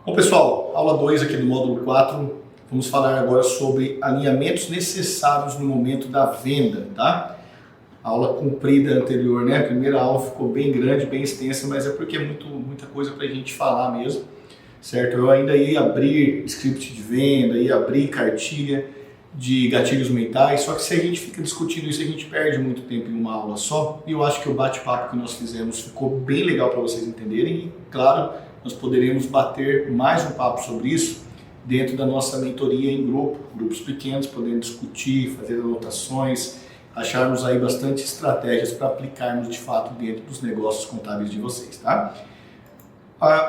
Bom, pessoal, aula 2 aqui do módulo 4, vamos falar agora sobre alinhamentos necessários no momento da venda, tá? Aula comprida anterior, né? A primeira aula ficou bem grande, bem extensa, mas é porque é muita coisa pra gente falar mesmo, certo? Eu ainda ia abrir script de venda, ia abrir cartilha de gatilhos mentais, só que se a gente fica discutindo isso, a gente perde muito tempo em uma aula só, e eu acho que o bate-papo que nós fizemos ficou bem legal para vocês entenderem, e claro, nós poderemos bater mais um papo sobre isso dentro da nossa mentoria em grupo, grupos pequenos, podendo discutir, fazer anotações, acharmos aí bastante estratégias para aplicarmos de fato dentro dos negócios contábeis de vocês, tá?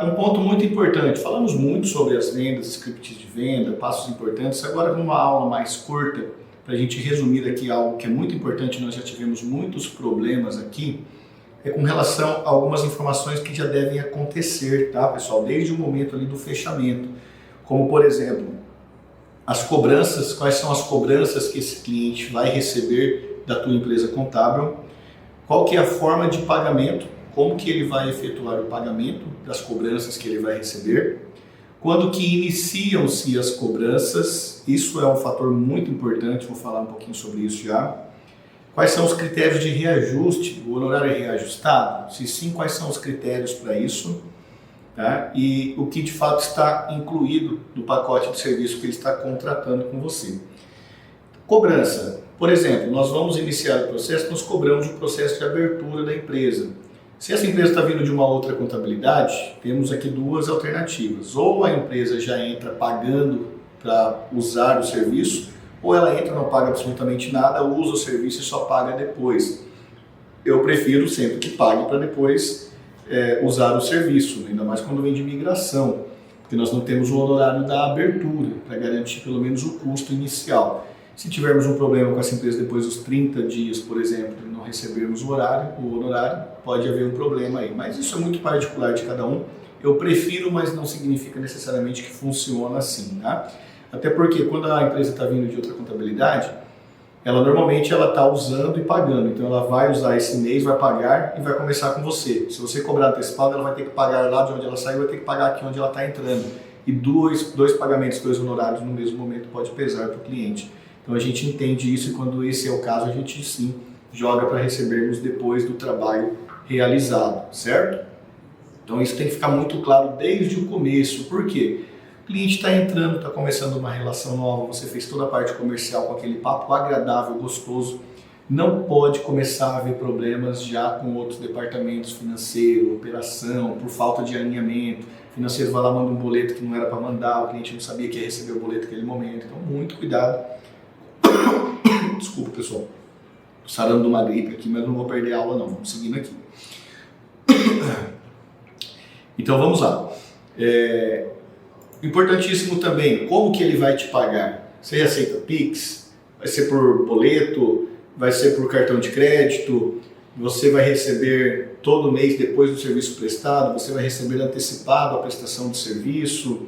Um ponto muito importante, falamos muito sobre as vendas, scripts de venda, passos importantes, agora numa aula mais curta, para a gente resumir aqui algo que é muito importante, nós já tivemos muitos problemas aqui, é com relação a algumas informações que já devem acontecer, tá, pessoal? Desde o momento ali do fechamento. Como, por exemplo, as cobranças, quais são as cobranças que esse cliente vai receber da tua empresa contábil, qual que é a forma de pagamento, como que ele vai efetuar o pagamento das cobranças que ele vai receber, quando que iniciam-se as cobranças, isso é um fator muito importante, vou falar um pouquinho sobre isso já. Quais são os critérios de reajuste? O honorário é reajustado? Se sim, quais são os critérios para isso? Tá? E o que de fato está incluído no pacote de serviço que ele está contratando com você. Cobrança. Por exemplo, nós vamos iniciar o processo, nós cobramos o processo de abertura da empresa. Se essa empresa está vindo de uma outra contabilidade, temos aqui duas alternativas. Ou a empresa já entra pagando para usar o serviço, ou ela entra, não paga absolutamente nada, usa o serviço e só paga depois. Eu prefiro sempre que pague para depois usar o serviço, ainda mais quando vem de migração, porque nós não temos o honorário da abertura, para garantir pelo menos o custo inicial. Se tivermos um problema com essa empresa depois dos 30 dias, por exemplo, e não recebermos o honorário, pode haver um problema aí. Mas isso é muito particular de cada um. Eu prefiro, mas não significa necessariamente que funciona assim, tá? Até porque quando a empresa está vindo de outra contabilidade, ela normalmente está usando e pagando. Então ela vai usar esse mês, vai pagar e vai começar com você. Se você cobrar antecipado, ela vai ter que pagar lá de onde ela saiu, vai ter que pagar aqui onde ela está entrando. E dois pagamentos, dois honorários no mesmo momento pode pesar para o cliente. Então a gente entende isso e quando esse é o caso, a gente sim joga para recebermos depois do trabalho realizado, certo? Então isso tem que ficar muito claro desde o começo. Por quê? O cliente está entrando, está começando uma relação nova, você fez toda a parte comercial com aquele papo agradável, gostoso, não pode começar a haver problemas já com outros departamentos, financeiro, operação, por falta de alinhamento. O financeiro vai lá, manda um boleto que não era para mandar, o cliente não sabia que ia receber o boleto naquele momento, então muito cuidado. Desculpa, pessoal, estou sarando de uma gripe aqui, mas não vou perder a aula não, vamos seguindo aqui. Então vamos lá. Importantíssimo também, como que ele vai te pagar? Você aceita Pix? Vai ser por boleto? Vai ser por cartão de crédito? Você vai receber todo mês depois do serviço prestado? Você vai receber antecipado a prestação de serviço?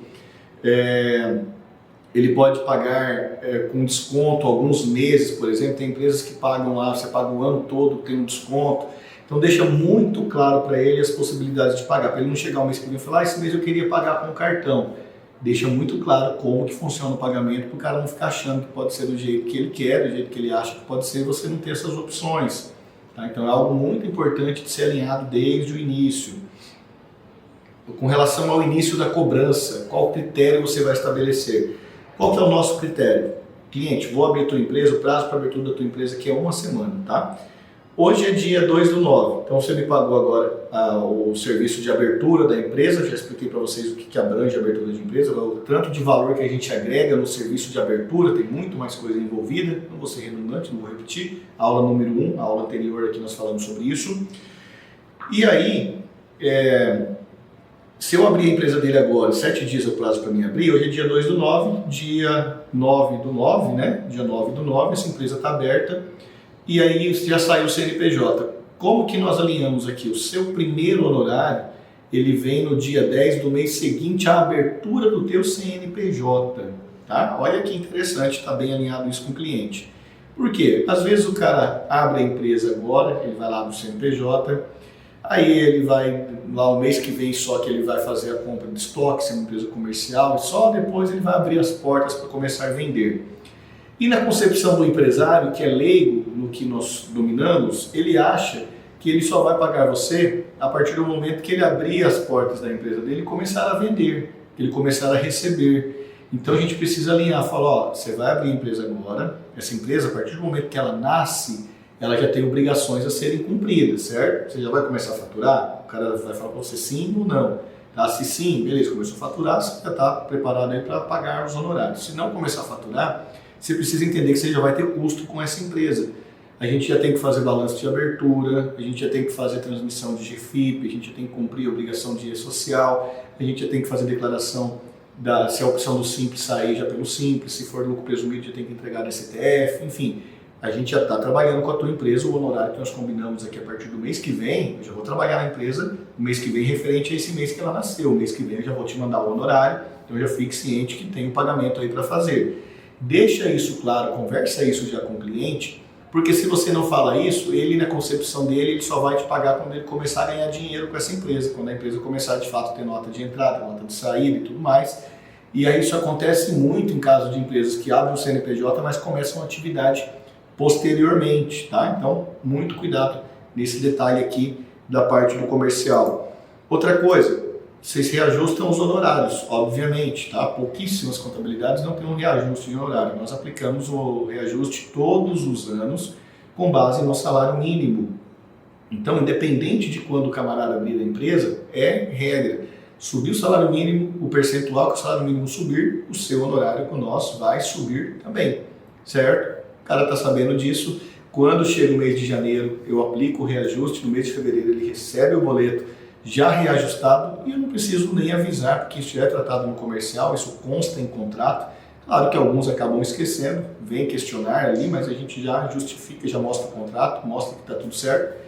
Ele pode pagar com desconto alguns meses, por exemplo, tem empresas que pagam lá, você paga o ano todo, tem um desconto. Então deixa muito claro para ele as possibilidades de pagar, para ele não chegar um mês que vem e falar, esse mês eu queria pagar com cartão. Deixa muito claro como que funciona o pagamento, para o cara não ficar achando que pode ser do jeito que ele quer, do jeito que ele acha que pode ser, e você não ter essas opções. Tá? Então é algo muito importante de ser alinhado desde o início. Com relação ao início da cobrança, qual critério você vai estabelecer? Qual que é o nosso critério? Cliente, vou abrir a tua empresa, o prazo para abertura da tua empresa aqui é 1 semana, tá? Hoje é dia 2/9, então você me pagou agora o serviço de abertura da empresa, já expliquei para vocês o que abrange a abertura de empresa, o tanto de valor que a gente agrega no serviço de abertura, tem muito mais coisa envolvida, não vou ser redundante, não vou repetir, aula número 1, a aula anterior aqui nós falamos sobre isso. E aí, se eu abrir a empresa dele agora, 7 dias é o prazo para mim abrir, hoje é dia 2/9, dia 9/9, né? Dia 9/9, essa empresa está aberta e aí já saiu o CNPJ. Como que nós alinhamos aqui? O seu primeiro honorário, ele vem no dia 10 do mês seguinte à abertura do teu CNPJ, tá? Olha que interessante, está bem alinhado isso com o cliente. Por quê? Às vezes o cara abre a empresa agora, ele vai lá no CNPJ, Aí ele vai, lá o mês que vem só que ele vai fazer a compra de estoque, se é uma empresa comercial, e só depois ele vai abrir as portas para começar a vender. E na concepção do empresário, que é leigo no que nós dominamos, ele acha que ele só vai pagar você a partir do momento que ele abrir as portas da empresa dele e começar a vender, que ele começar a receber. Então a gente precisa alinhar, falar, ó, você vai abrir a empresa agora, essa empresa, a partir do momento que ela nasce, ela já tem obrigações a serem cumpridas, certo? Você já vai começar a faturar? O cara vai falar para você sim ou não. Tá? Se sim, beleza, começou a faturar, você já está preparado aí para pagar os honorários. Se não começar a faturar, você precisa entender que você já vai ter custo com essa empresa. A gente já tem que fazer balanço de abertura, a gente já tem que fazer transmissão de GFIP, a gente já tem que cumprir a obrigação de social, a gente já tem que fazer declaração se a opção do Simples sair já pelo Simples, se for lucro presumido já tem que entregar no STF, enfim. A gente já está trabalhando com a tua empresa, o honorário que nós combinamos aqui a partir do mês que vem, eu já vou trabalhar na empresa o mês que vem referente a esse mês que ela nasceu. O mês que vem eu já vou te mandar o honorário, então já fique ciente que tem um pagamento aí para fazer. Deixa isso claro, conversa isso já com o cliente, porque se você não fala isso, ele na concepção dele, ele só vai te pagar quando ele começar a ganhar dinheiro com essa empresa, quando a empresa começar de fato a ter nota de entrada, nota de saída e tudo mais. E aí isso acontece muito em casos de empresas que abrem o CNPJ, mas começam a atividade posteriormente, tá? Então, muito cuidado nesse detalhe aqui da parte do comercial. Outra coisa, vocês reajustam os honorários, obviamente, tá? Pouquíssimas contabilidades não tem um reajuste de honorário. Nós aplicamos o reajuste todos os anos com base no salário mínimo. Então, independente de quando o camarada abrir a empresa, é regra. Subir o salário mínimo, o percentual que o salário mínimo subir, o seu honorário com nós vai subir também, certo? O cara está sabendo disso. Quando chega o mês de janeiro, eu aplico o reajuste. No mês de fevereiro, ele recebe o boleto já reajustado e eu não preciso nem avisar, porque isso já é tratado no comercial, isso consta em contrato. Claro que alguns acabam esquecendo, vem questionar ali, mas a gente já justifica, já mostra o contrato, mostra que está tudo certo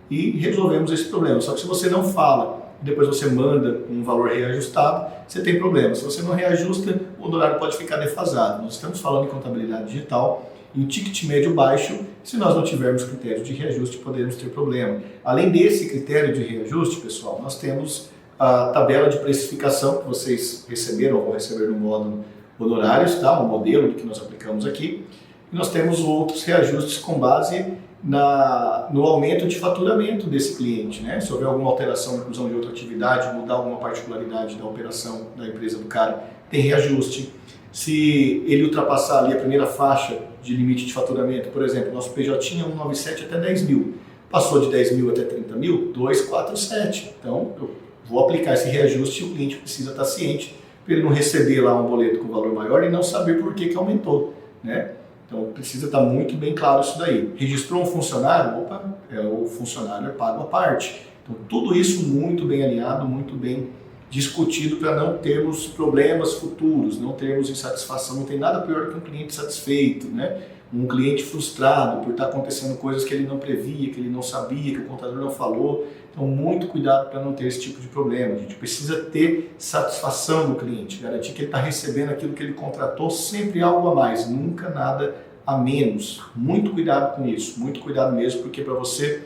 e resolvemos esse problema. Só que se você não fala, depois você manda um valor reajustado, você tem problema. Se você não reajusta, o honorário pode ficar defasado. Nós estamos falando em contabilidade digital, em ticket médio baixo. Se nós não tivermos critério de reajuste, podemos ter problema. Além desse critério de reajuste, pessoal, nós temos a tabela de precificação que vocês receberam ou vão receber no módulo honorários, tá? O modelo que nós aplicamos aqui. E nós temos outros reajustes com base no aumento de faturamento desse cliente, né? Se houver alguma alteração, inclusão de outra atividade, mudar alguma particularidade da operação da empresa do cara, tem reajuste. Se ele ultrapassar ali a primeira faixa de limite de faturamento, por exemplo, nosso PJ tinha 197 até 10 mil, passou de 10 mil até 30 mil, 247. Então, eu vou aplicar esse reajuste e o cliente precisa estar ciente para ele não receber lá um boleto com valor maior e não saber por que aumentou, né? Então, precisa estar muito bem claro isso daí. Registrou um funcionário? Opa, o funcionário é pago à parte. Então, tudo isso muito bem alinhado, muito bem discutido para não termos problemas futuros, não termos insatisfação. Não tem nada pior que um cliente satisfeito, né? Um cliente frustrado por estar acontecendo coisas que ele não previa, que ele não sabia, que o contador não falou. Então, muito cuidado para não ter esse tipo de problema. A gente precisa ter satisfação do cliente, garantir que ele está recebendo aquilo que ele contratou, sempre algo a mais, nunca nada a menos. Muito cuidado com isso, muito cuidado mesmo, porque para você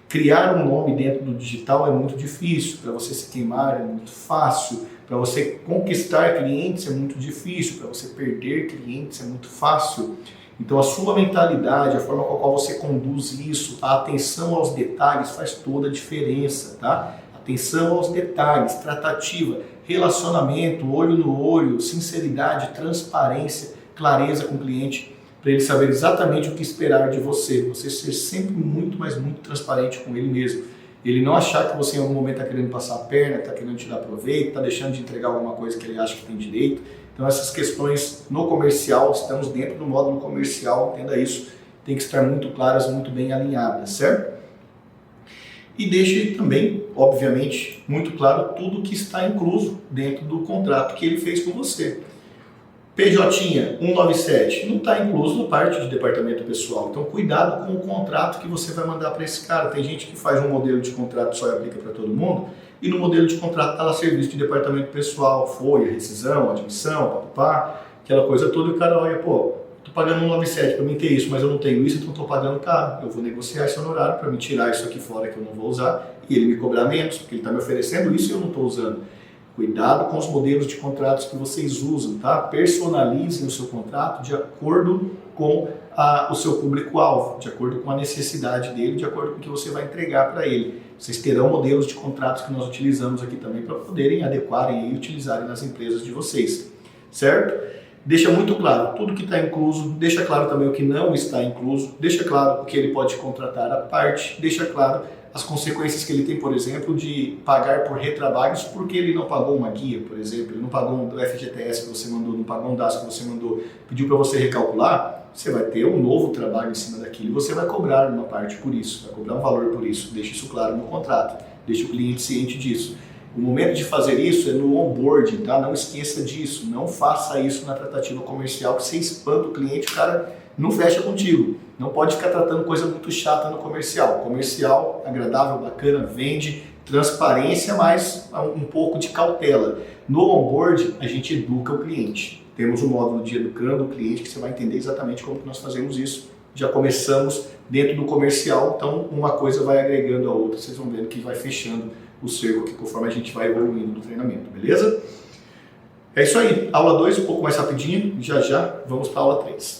criar um nome dentro do digital é muito difícil, para você se queimar é muito fácil, para você conquistar clientes é muito difícil, para você perder clientes é muito fácil. Então a sua mentalidade, a forma com a qual você conduz isso, a atenção aos detalhes faz toda a diferença, tá? Atenção aos detalhes, tratativa, relacionamento, olho no olho, sinceridade, transparência, clareza com o cliente, para ele saber exatamente o que esperar de você. Você ser sempre muito, mas muito transparente com ele mesmo. Ele não achar que você em algum momento está querendo passar a perna, está querendo te dar proveito, está deixando de entregar alguma coisa que ele acha que tem direito. Então essas questões no comercial, estamos dentro do módulo comercial, entenda isso, tem que estar muito claras, muito bem alinhadas, certo? E deixe também, obviamente, muito claro tudo que está incluso dentro do contrato que ele fez com você. PJ 197 não está incluso na parte de departamento pessoal, então cuidado com o contrato que você vai mandar para esse cara. Tem gente que faz um modelo de contrato só e aplica para todo mundo, e no modelo de contrato está lá serviço de departamento pessoal, folha, rescisão, admissão, papapá, aquela coisa toda, e o cara olha, pô, Estou pagando 197 para mim ter isso, mas eu não tenho isso, então estou pagando caro. Eu vou negociar esse honorário para me tirar isso aqui fora que eu não vou usar e ele me cobrar menos, porque ele está me oferecendo isso e eu não estou usando. Cuidado com os modelos de contratos que vocês usam, tá? Personalizem o seu contrato de acordo com o seu público-alvo, de acordo com a necessidade dele, de acordo com o que você vai entregar para ele. Vocês terão modelos de contratos que nós utilizamos aqui também para poderem adequarem e utilizarem nas empresas de vocês, certo? Deixa muito claro tudo que está incluso, deixa claro também o que não está incluso, deixa claro o que ele pode contratar à parte, deixa claro as consequências que ele tem, por exemplo, de pagar por retrabalhos porque ele não pagou uma guia, por exemplo, ele não pagou um FGTS que você mandou, não pagou um DAS que você mandou, pediu para você recalcular, você vai ter um novo trabalho em cima daquilo e você vai cobrar uma parte por isso, vai cobrar um valor por isso, deixa isso claro no contrato, deixa o cliente ciente disso. O momento de fazer isso é no onboarding, tá? Não esqueça disso, não faça isso na tratativa comercial, que você espanta o cliente, o cara não fecha contigo. Não pode ficar tratando coisa muito chata no comercial. Comercial, agradável, bacana, vende, transparência, mas um pouco de cautela. No onboarding, a gente educa o cliente. Temos um módulo de educando o cliente que você vai entender exatamente como que nós fazemos isso. Já começamos dentro do comercial, então uma coisa vai agregando a outra, vocês vão vendo que vai fechando o cerco aqui conforme a gente vai evoluindo no treinamento, beleza? É isso aí, aula 2 um pouco mais rapidinho, já vamos para a aula 3.